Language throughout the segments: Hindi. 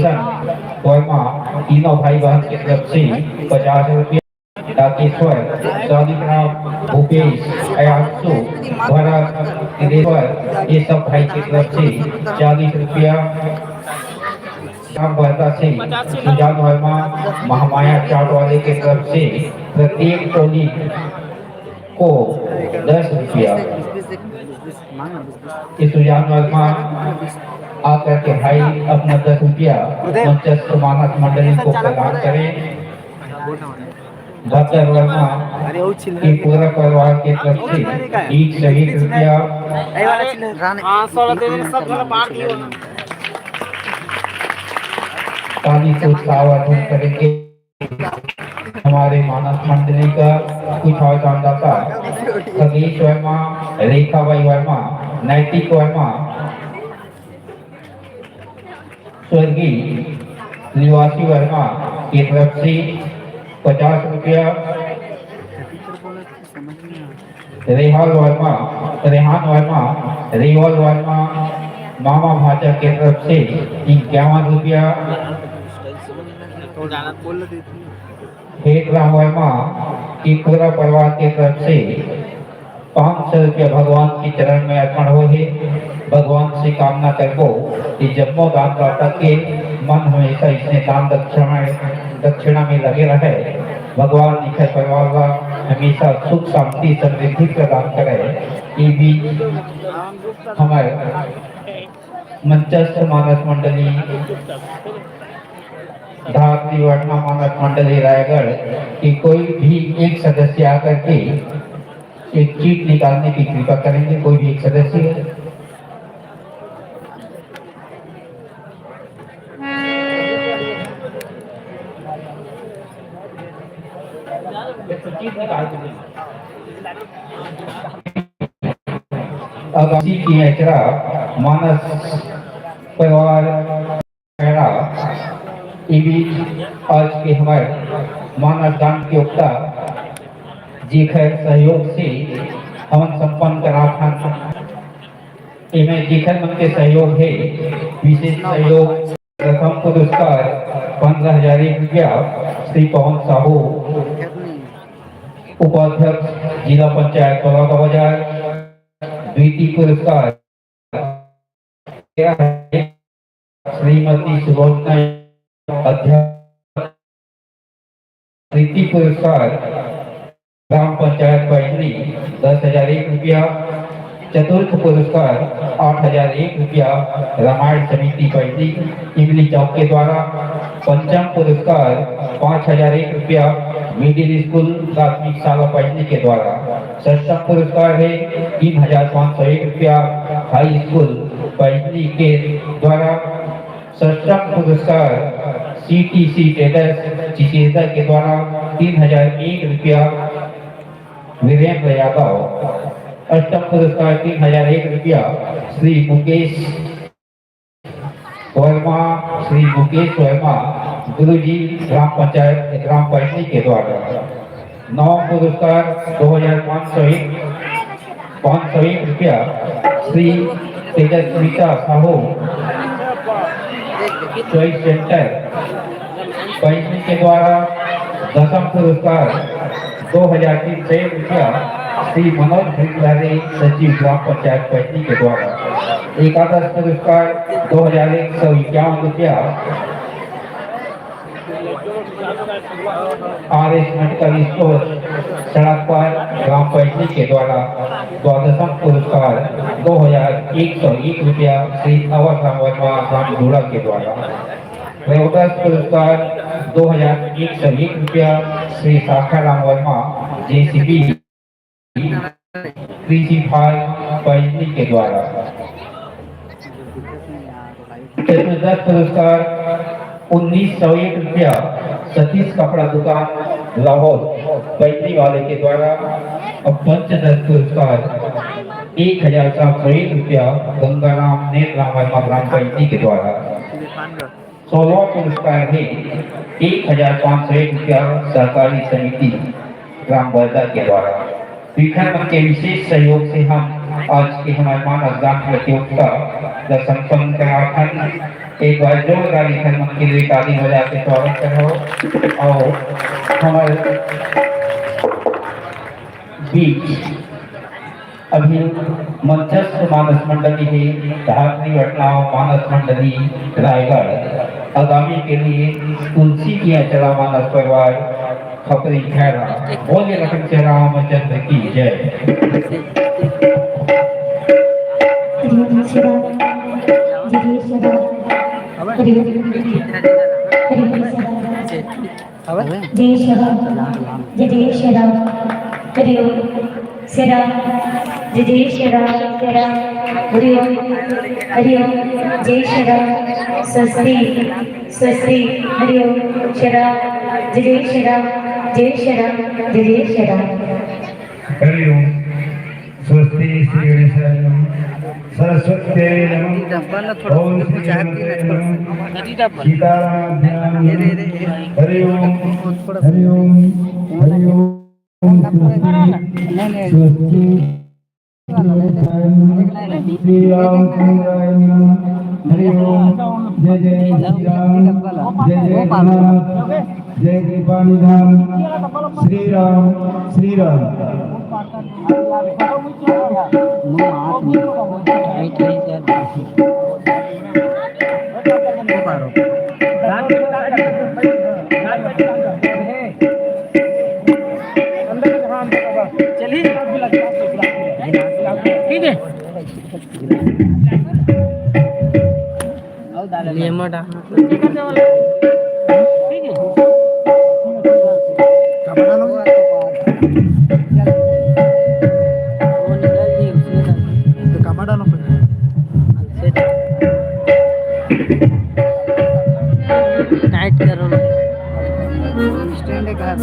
किशन वर्मा तीनों भाई बहन की तरफ से 50 रुपया। राकेश्वर शालिग्राम भूपेश अयांशु भरत देवर ये सब भाई की तरफ से 40 रुपया। राम वर्मा सिंह सुजान वर्मा महामाया चाट वाले की तरफ से प्रत्येक टोली को 10 रुपया। इस सुजान वर्मा आकर के भाई अपना 10 रुपया मंचस्थ मानस मंडली को प्रदान करें। भद्र वर्मा की पूरा परिवार की तरफ से 101 रुपया। ताली को सावधान करेंगे। हमारे मानस मंडली का कुछ और दानदाता खगेश वर्मा, रेखाबाई वर्मा, नैतिक वर्मा, स्वर्गीय निवासी वर्मा की तरफ से 50 रुपया। रेहान वर्मा, रेवाल वर्मा मामा भाजा की तरफ से 51 रुपया। राम वर्मा की पूरा परिवार की तरफ से 500 रुपया भगवान के चरण में अर्पण हो है। भगवान से कामना करबो कि जम्मो दानदाता के मन हमेशा इसने दान दक्षिणा में लगे रहे। भगवान निखर परिवार का हमेशा सुख शांति समृद्धि प्रदान करे। ये भी हमारे मंचस्थ मानस मंडली धात्री वर्मा मानस मंडली रायगढ़ की कोई भी एक सदस्य आकर के एक चीट निकालने की कृपा करेंगे। कोई भी एक सदस्य आगामी की यात्रा मानस परिवार आज के हमारे मानस दान के उपता जीखर सहयोग से हम संपन्न करा था। इनमें जीखर मन के सहयोग है। विशेष सहयोग प्रथम पुरस्कार 15,000 रुपया श्री पवन साहू उपाध्यक्ष जिला पंचायत बलौदा बाजार। द्वितीय पुरस्कार श्रीमती सुलोचना अध्यक्ष। तृतीय पुरस्कार ग्राम पंचायत पैजली 10,001 रुपया। चतुर्थ पुरस्कार 8,001 रुपया रामायण समिति पैजली इमली चौक के द्वारा। पंचम पुरस्कार 5,001 रुपया मिडिल स्कूल प्राथमिक शाला पैजली के द्वारा। षष्ठम पुरस्कार है 3,501 रुपया हाई स्कूल पैजली के द्वारा। षष्ठम पुरस्कार CTC टेडर्स चिचेदा के द्वारा 3,001 रुपया वीरेंद्र यादव। अष्टम पुरस्कार 3,001 रुपया श्री मुकेश वर्मा गुरुजी ग्राम पंचायत ग्राम पैजली के द्वारा। नवम पुरस्कार 2,501 रुपया श्री तेजस्विता साहू चॉइस सेंटर पैजली के द्वारा। दसम पुरस्कार 2,301 रुपया श्री मनोज भिंडलारी सचिव ग्राम पंचायत पैजली के द्वारा। एकादश पुरस्कार 2,151 रुपया RS मेडिकल स्टोर सड़क पर ग्राम पैजली के द्वारा। द्वादशम पुरस्कार 2,101 रुपया श्री अवध राम वर्मा ग्राम धूड़ा के द्वारा। त्रयोदश पुरस्कार 2,101 रुपया श्री शाखा राम वर्मा JCB कृषि फार्म पैजली के द्वारा। चतुर्दश पुरस्कार 1,901 रुपया सतीश कपड़ा दुकान लाहौर पैजली वाले के द्वारा। और पंचदश पुरस्कार 1,701 रुपया गंगाराम नेत्र राम वर्मा ग्राम पैजली के द्वारा। 16वां पुरस्कार है 1,501 रुपया सहकारी समिति ग्राम बरदा के द्वारा। विखर के विशेष सहयोग से हम आज के हमारे मानस दान प्रतियोगिता का संपन्न करा। एक बार जोरदार खिदमत के लिए ताली बजा के स्वागत करो। और हमारे बीच अभी मंचस्थ मानस मंडली है धात्री घटनाओं मानस मंडली रायगढ़ आगामी के लिए तुलसी की अचला मानस परिवार खपरी खैरा बोले लखन चेहरा रामचंद्र की जय। जय श्री राम, जय श्री राम, हरि ओम, श्री राम, जय श्री राम, श्री राम, हरि ओम, हरि ओम, जय श्री राम, स्वस्ति, स्वस्ति, हरि ओम, श्री राम, जय श्री राम, जय श्री राम, जय श्री राम, हरि ओम, स्वस्ति श्री गणेशाय नमः, सरस्वत्यै नमः, ओम श्री गणपतये नमः, सीतारामाभ्यां नमः, हरि ओम, हरि ओम, हरि ओम, स्वस्ति श्री रामचंद्राय नमः, हरि ओम, जय जय श्री राम, जय जय नाथ, जय कृपानिधान, श्री राम, श्री राम। निकाल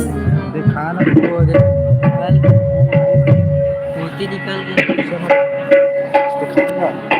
के